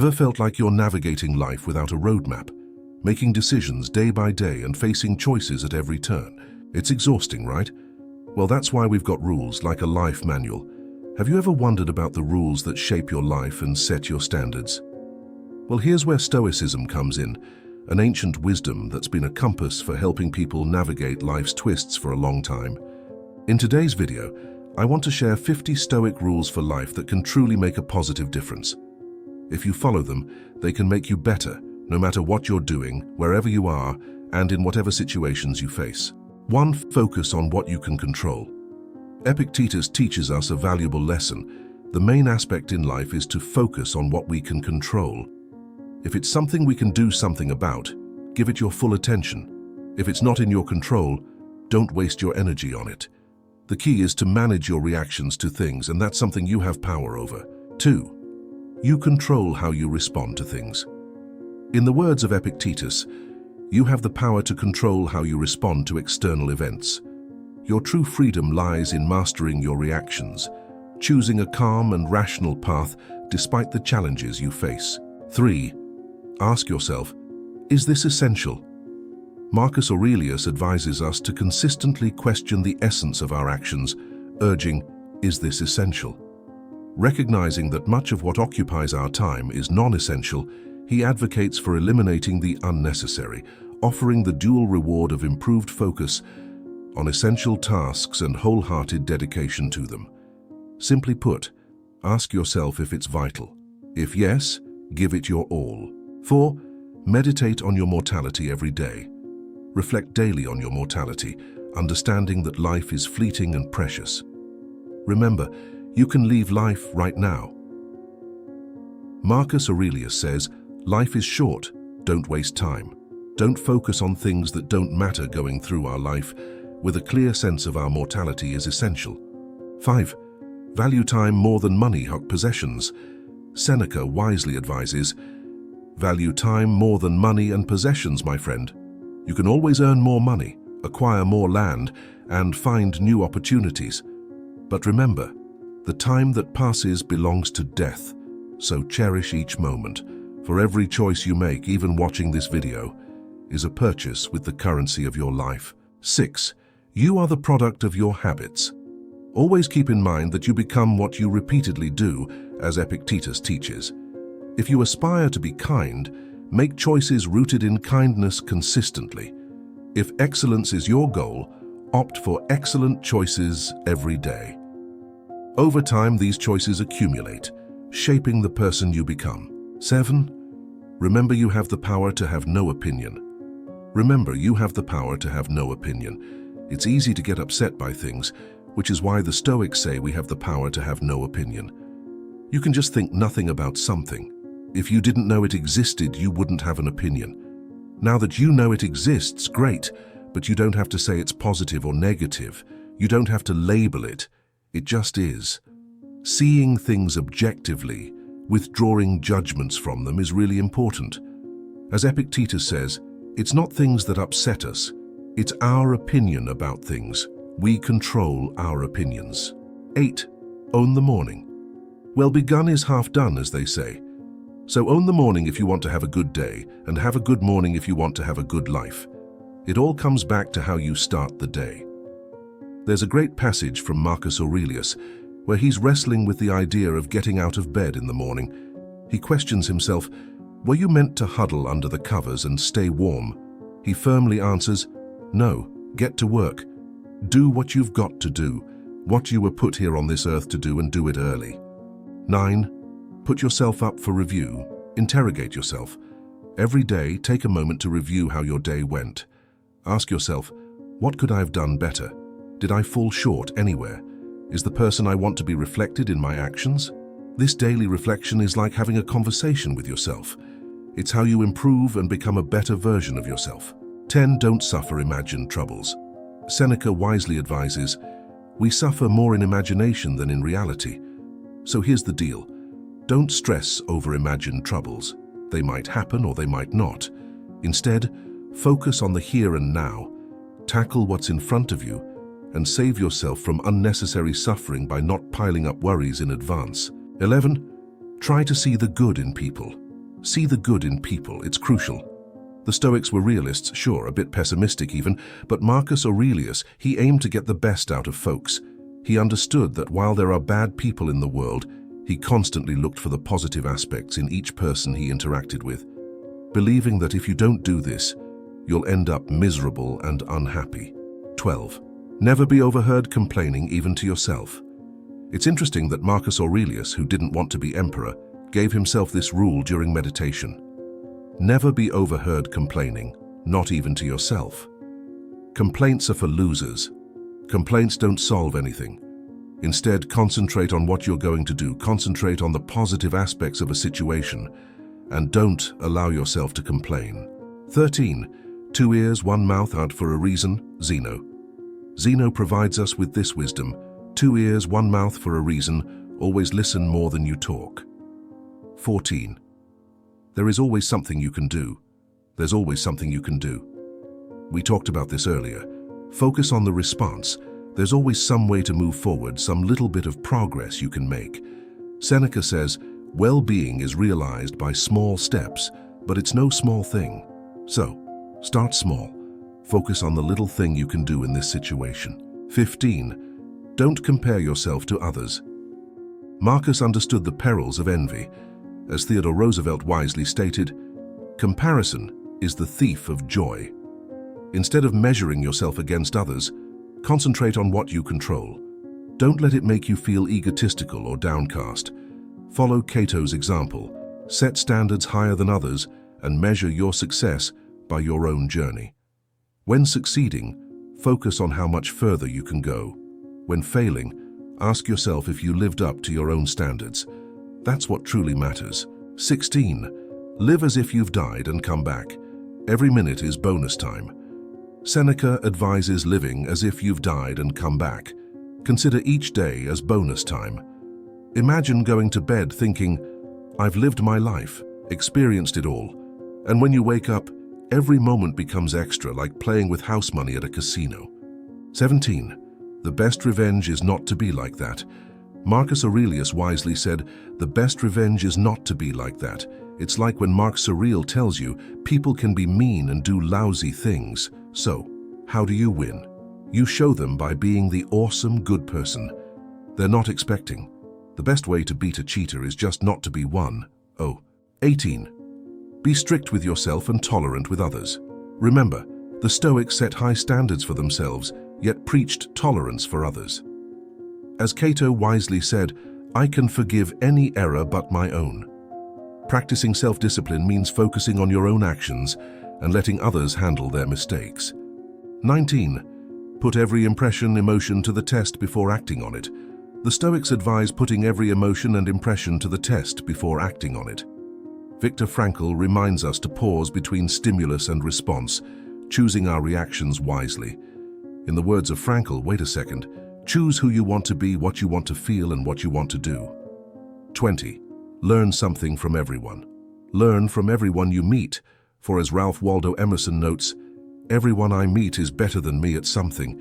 Ever felt like you're navigating life without a roadmap, making decisions day by day and facing choices at every turn? It's exhausting, right? Well, that's why we've got rules like a life manual. Have you ever wondered about the rules that shape your life and set your standards? Well, here's where Stoicism comes in, an ancient wisdom that's been a compass for helping people navigate life's twists for a long time. In today's video, I want to share 50 Stoic rules for life that can truly make a positive difference. If you follow them, they can make you better, no matter what you're doing, wherever you are, and in whatever situations you face. 1. Focus on what you can control. Epictetus teaches us a valuable lesson. The main aspect in life is to focus on what we can control. If it's something we can do something about, give it your full attention. If it's not in your control, don't waste your energy on it. The key is to manage your reactions to things, and that's something you have power over. 2. You control how you respond to things. In the words of Epictetus, you have the power to control how you respond to external events. Your true freedom lies in mastering your reactions, choosing a calm and rational path despite the challenges you face. 3. Ask yourself, is this essential? Marcus Aurelius advises us to consistently question the essence of our actions, urging, is this essential? Recognizing that much of what occupies our time is non-essential, he advocates for eliminating the unnecessary, offering the dual reward of improved focus on essential tasks and wholehearted dedication to them. Simply put, ask yourself if it's vital. If yes, give it your all. 4. Meditate on your mortality every day. Reflect daily on your mortality, understanding that life is fleeting and precious. Remember, you can leave life right now. Marcus Aurelius says, life is short, don't waste time. Don't focus on things that don't matter. Going through our life with a clear sense of our mortality is essential. 5. Value time more than money or possessions. Seneca wisely advises, value time more than money and possessions, my friend. You can always earn more money, acquire more land, and find new opportunities. But remember, the time that passes belongs to death, so cherish each moment. For every choice you make, even watching this video, is a purchase with the currency of your life. 6. You are the product of your habits. Always keep in mind that you become what you repeatedly do, as Epictetus teaches. If you aspire to be kind, make choices rooted in kindness consistently. If excellence is your goal, opt for excellent choices every day. Over time, these choices accumulate, shaping the person you become. 7. Remember, you have the power to have no opinion. Remember, you have the power to have no opinion. It's easy to get upset by things, which is why the Stoics say we have the power to have no opinion. You can just think nothing about something. If you didn't know it existed, you wouldn't have an opinion. Now that you know it exists, great, but you don't have to say it's positive or negative. You don't have to label it. It just is. Seeing things objectively, withdrawing judgments from them, is really important. As Epictetus says, it's not things that upset us, it's our opinion about things. We control our opinions. 8. Own the morning. Well begun is half done, as they say. So own the morning if you want to have a good day, and have a good morning if you want to have a good life. It all comes back to how you start the day. There's a great passage from Marcus Aurelius where he's wrestling with the idea of getting out of bed in the morning. He questions himself, were you meant to huddle under the covers and stay warm? He firmly answers, no, get to work. Do what you've got to do, what you were put here on this earth to do, and do it early. 9. Put yourself up for review. Interrogate yourself. Every day, take a moment to review how your day went. Ask yourself, what could I have done better? Did I fall short anywhere? Is the person I want to be reflected in my actions? This daily reflection is like having a conversation with yourself. It's how you improve and become a better version of yourself. 10. Don't suffer imagined troubles. Seneca wisely advises, we suffer more in imagination than in reality. So here's the deal. Don't stress over imagined troubles. They might happen or they might not. Instead, focus on the here and now. Tackle what's in front of you and save yourself from unnecessary suffering by not piling up worries in advance. 11. Try to see the good in people. See the good in people, it's crucial. The Stoics were realists, sure, a bit pessimistic even, but Marcus Aurelius, he aimed to get the best out of folks. He understood that while there are bad people in the world, he constantly looked for the positive aspects in each person he interacted with, believing that if you don't do this, you'll end up miserable and unhappy. 12. Never be overheard complaining even to yourself. It's interesting that Marcus Aurelius, who didn't want to be emperor, gave himself this rule during meditation. Never be overheard complaining, not even to yourself. Complaints are for losers. Complaints don't solve anything. Instead, concentrate on what you're going to do. Concentrate on the positive aspects of a situation, and don't allow yourself to complain. 13. 2 ears, 1 mouth out for a reason. Zeno. Zeno provides us with this wisdom. 2 ears, 1 mouth for a reason. Always listen more than you talk. 14. There is always something you can do. There's always something you can do. We talked about this earlier. Focus on the response. There's always some way to move forward, some little bit of progress you can make. Seneca says, well-being is realized by small steps, but it's no small thing. So, start small. Focus on the little thing you can do in this situation. 15. Don't compare yourself to others. Marcus understood the perils of envy. As Theodore Roosevelt wisely stated, comparison is the thief of joy. Instead of measuring yourself against others, concentrate on what you control. Don't let it make you feel egotistical or downcast. Follow Cato's example. Set standards higher than others and measure your success by your own journey. When succeeding, focus on how much further you can go. When failing, ask yourself if you lived up to your own standards. That's what truly matters. 16. Live as if you've died and come back. Every minute is bonus time. Seneca advises living as if you've died and come back. Consider each day as bonus time. Imagine going to bed thinking, I've lived my life, experienced it all. And when you wake up, every moment becomes extra, like playing with house money at a casino. 17. The best revenge is not to be like that. Marcus Aurelius wisely said, the best revenge is not to be like that. It's like when Mark Aurelius tells you, people can be mean and do lousy things. So, how do you win? You show them by being the awesome good person they're not expecting. The best way to beat a cheater is just not to be one. 18. Be strict with yourself and tolerant with others. Remember, the Stoics set high standards for themselves, yet preached tolerance for others. As Cato wisely said, I can forgive any error but my own. Practicing self-discipline means focusing on your own actions and letting others handle their mistakes. 19. Put every emotion to the test before acting on it. The Stoics advise putting every emotion and impression to the test before acting on it. Viktor Frankl reminds us to pause between stimulus and response, choosing our reactions wisely. In the words of Frankl, wait a second, choose who you want to be, what you want to feel, and what you want to do. 20. Learn something from everyone. Learn from everyone you meet, for as Ralph Waldo Emerson notes, everyone I meet is better than me at something.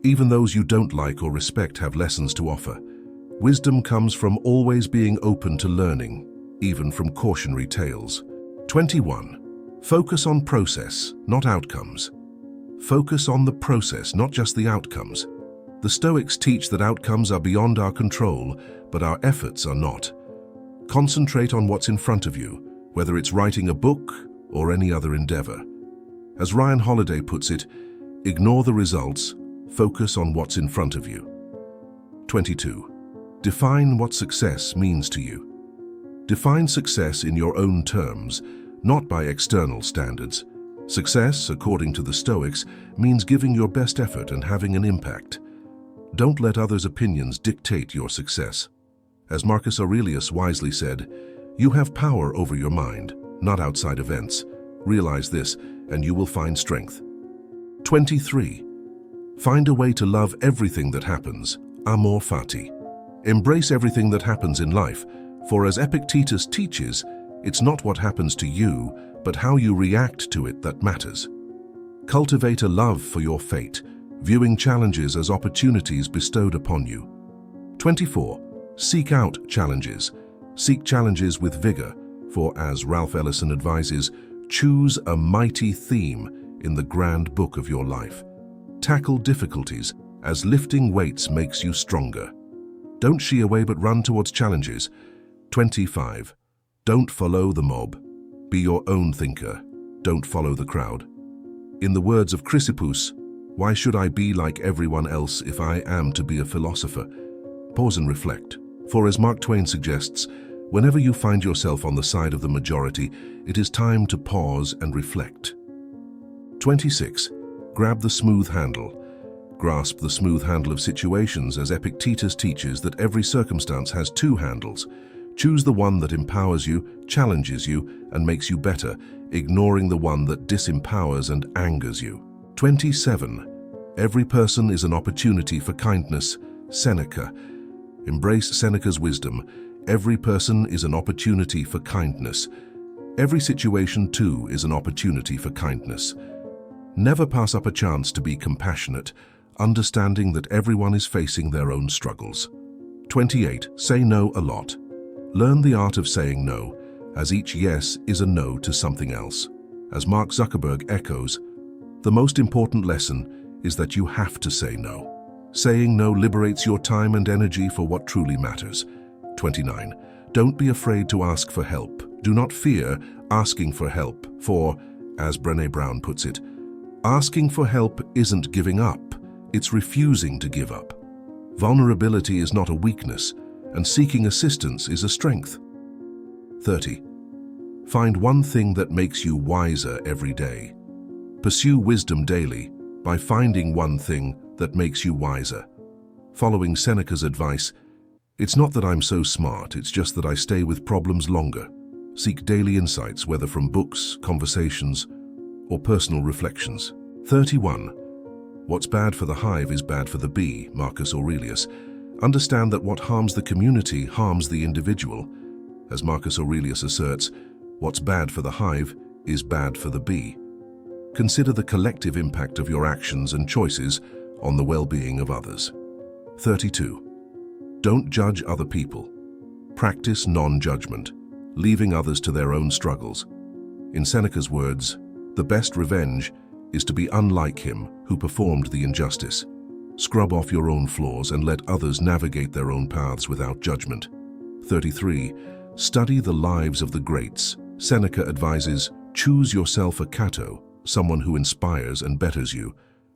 Even those you don't like or respect have lessons to offer. Wisdom comes from always being open to learning, even from cautionary tales. 21. Focus on process, not outcomes. Focus on the process, not just the outcomes. The Stoics teach that outcomes are beyond our control, but our efforts are not. Concentrate on what's in front of you, whether it's writing a book or any other endeavor. As Ryan Holiday puts it, ignore the results, focus on what's in front of you. 22. Define what success means to you. Define success in your own terms, not by external standards. Success, according to the Stoics, means giving your best effort and having an impact. Don't let others' opinions dictate your success. As Marcus Aurelius wisely said, you have power over your mind, not outside events. Realize this, and you will find strength. 23. Find a way to love everything that happens. Amor fati. Embrace everything that happens in life, for as Epictetus teaches, it's not what happens to you, but how you react to it that matters. Cultivate a love for your fate, viewing challenges as opportunities bestowed upon you. 24. Seek out challenges. Seek challenges with vigor, For as Ralph Ellison advises, choose a mighty theme in the grand book of your life. Tackle difficulties as lifting weights makes you stronger. Don't shy away but run towards challenges. 25. Don't follow the mob. Be your own thinker. Don't follow the crowd. In the words of Chrysippus, why should I be like everyone else if I am to be a philosopher? Pause and reflect. For as Mark Twain suggests, whenever you find yourself on the side of the majority, it is time to pause and reflect. 26. Grab the smooth handle. Grasp the smooth handle of situations, as Epictetus teaches that every circumstance has two handles. Choose the one that empowers you, challenges you, and makes you better, ignoring the one that disempowers and angers you. 27. Every person is an opportunity for kindness. Seneca. Embrace Seneca's wisdom. Every person is an opportunity for kindness. Every situation, too, is an opportunity for kindness. Never pass up a chance to be compassionate, understanding that everyone is facing their own struggles. 28. Say no a lot. Learn the art of saying no, as each yes is a no to something else. As Mark Zuckerberg echoes, the most important lesson is that you have to say no. Saying no liberates your time and energy for what truly matters. 29. Don't be afraid to ask for help. Do not fear asking for help, for, as Brené Brown puts it, asking for help isn't giving up, it's refusing to give up. Vulnerability is not a weakness, and seeking assistance is a strength. 30. Find one thing that makes you wiser every day. Pursue wisdom daily by finding one thing that makes you wiser. Following Seneca's advice, it's not that I'm so smart, it's just that I stay with problems longer. Seek daily insights, whether from books, conversations, or personal reflections. 31. What's bad for the hive is bad for the bee, Marcus Aurelius. Understand that what harms the community harms the individual. As Marcus Aurelius asserts, what's bad for the hive is bad for the bee. Consider the collective impact of your actions and choices on the well-being of others. 32. Don't judge other people. Practice non-judgment, leaving others to their own struggles. In Seneca's words, the best revenge is to be unlike him who performed the injustice. Scrub off your own flaws and let others navigate their own paths without judgment. 33. Study the lives of the greats. Seneca advises, choose yourself a Cato, someone who inspires and betters you.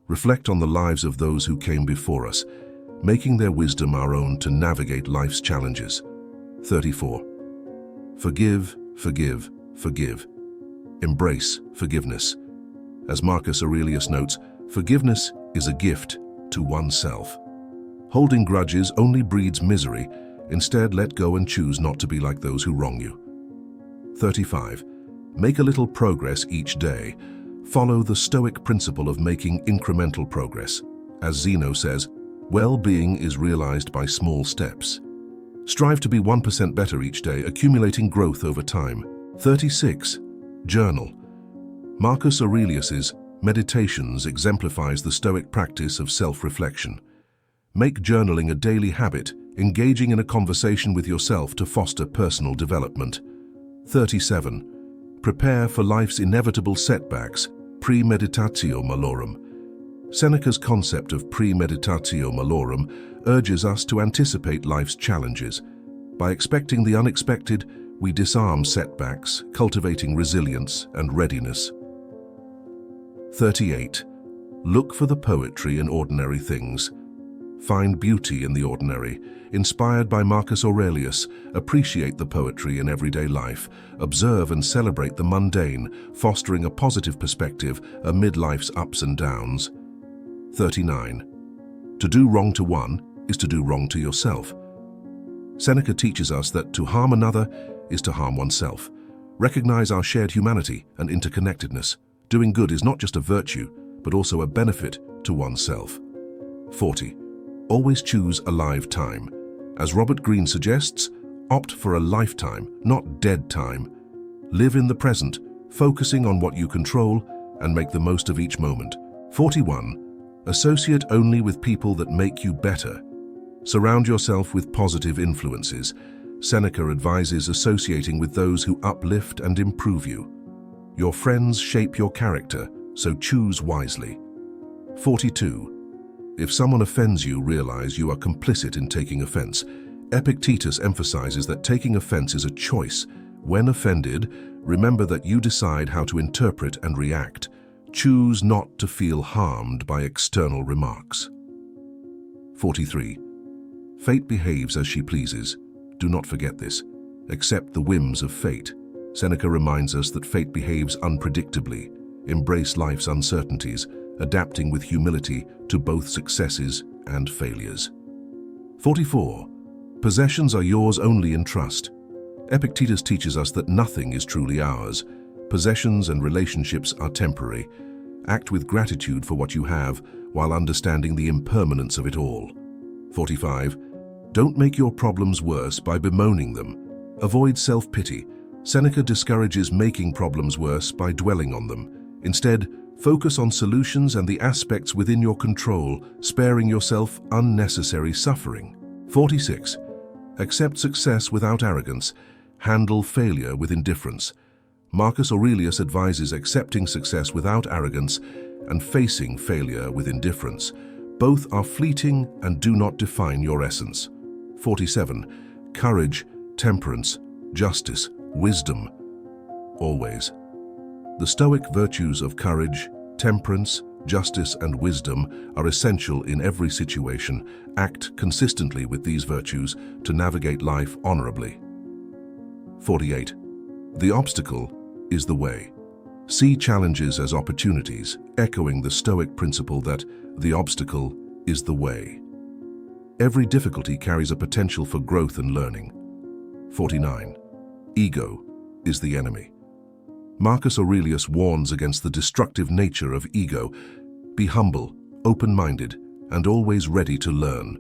Reflect on the lives of those who came before us, making their wisdom our own to navigate life's challenges. 34. Forgive, forgive, forgive. Embrace forgiveness. As Marcus Aurelius notes, forgiveness is a gift to oneself. Holding grudges only breeds misery. Instead, let go and choose not to be like those who wrong you. 35. Make a little progress each day. Follow the Stoic principle of making incremental progress. As Zeno says, well-being is realized by small steps. Strive to be 1% better each day, accumulating growth over time. 36. Journal. Marcus Aurelius's Meditations exemplifies the Stoic practice of self-reflection. Make journaling a daily habit, engaging in a conversation with yourself to foster personal development. 37. Prepare for life's inevitable setbacks. Premeditatio malorum. Seneca's concept of premeditatio malorum urges us to anticipate life's challenges. By expecting the unexpected, we disarm setbacks, cultivating resilience and readiness. 38. Look for the poetry in ordinary things. Find beauty in the ordinary. Inspired by Marcus Aurelius, appreciate the poetry in everyday life. Observe and celebrate the mundane, fostering a positive perspective amid life's ups and downs. 39. To do wrong to one is to do wrong to yourself. Seneca teaches us that to harm another is to harm oneself. Recognize our shared humanity and interconnectedness. Doing good is not just a virtue, but also a benefit to oneself. 40. Always choose a live time. As Robert Greene suggests, opt for a lifetime, not dead time. Live in the present, focusing on what you control, and make the most of each moment. 41. Associate only with people that make you better. Surround yourself with positive influences. Seneca advises associating with those who uplift and improve you. Your friends shape your character, so choose wisely. 42. If someone offends you, realize you are complicit in taking offense. Epictetus emphasizes that taking offense is a choice. When offended, remember that you decide how to interpret and react. Choose not to feel harmed by external remarks. 43. Fate behaves as she pleases. Do not forget this. Accept the whims of fate. Seneca reminds us that fate behaves unpredictably. Embrace life's uncertainties, adapting with humility to both successes and failures. 44. Possessions are yours only in trust. Epictetus teaches us that nothing is truly ours. Possessions and relationships are temporary. Act with gratitude for what you have, while understanding the impermanence of it all. 45. Don't make your problems worse by bemoaning them. Avoid self-pity. Seneca discourages making problems worse by dwelling on them. Instead, focus on solutions and the aspects within your control, sparing yourself unnecessary suffering. 46. Accept success without arrogance. Handle failure with indifference. Marcus Aurelius advises accepting success without arrogance and facing failure with indifference. Both are fleeting and do not define your essence. 47. Courage, temperance, justice, wisdom. Always. The Stoic virtues of courage, temperance, justice, and wisdom are essential in every situation. Act consistently with these virtues to navigate life honorably. 48. The obstacle is the way. See challenges as opportunities, echoing the Stoic principle that the obstacle is the way. Every difficulty carries a potential for growth and learning. 49. Ego is the enemy. Marcus Aurelius warns against the destructive nature of ego. Be humble, open-minded, and always ready to learn.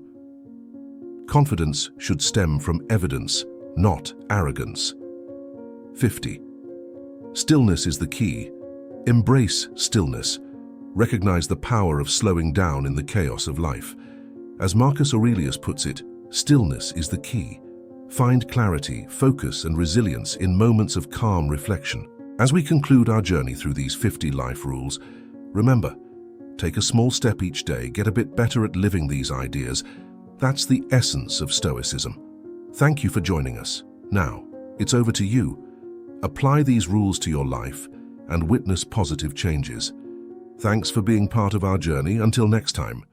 Confidence should stem from evidence, not arrogance. 50. Stillness is the key. Embrace stillness. Recognize the power of slowing down in the chaos of life. As Marcus Aurelius puts it, stillness is the key. Find clarity, focus, and resilience in moments of calm reflection. As we conclude our journey through these 50 life rules, remember, take a small step each day, get a bit better at living these ideas. That's the essence of Stoicism. Thank you for joining us. Now, it's over to you. Apply these rules to your life and witness positive changes. Thanks for being part of our journey. Until next time.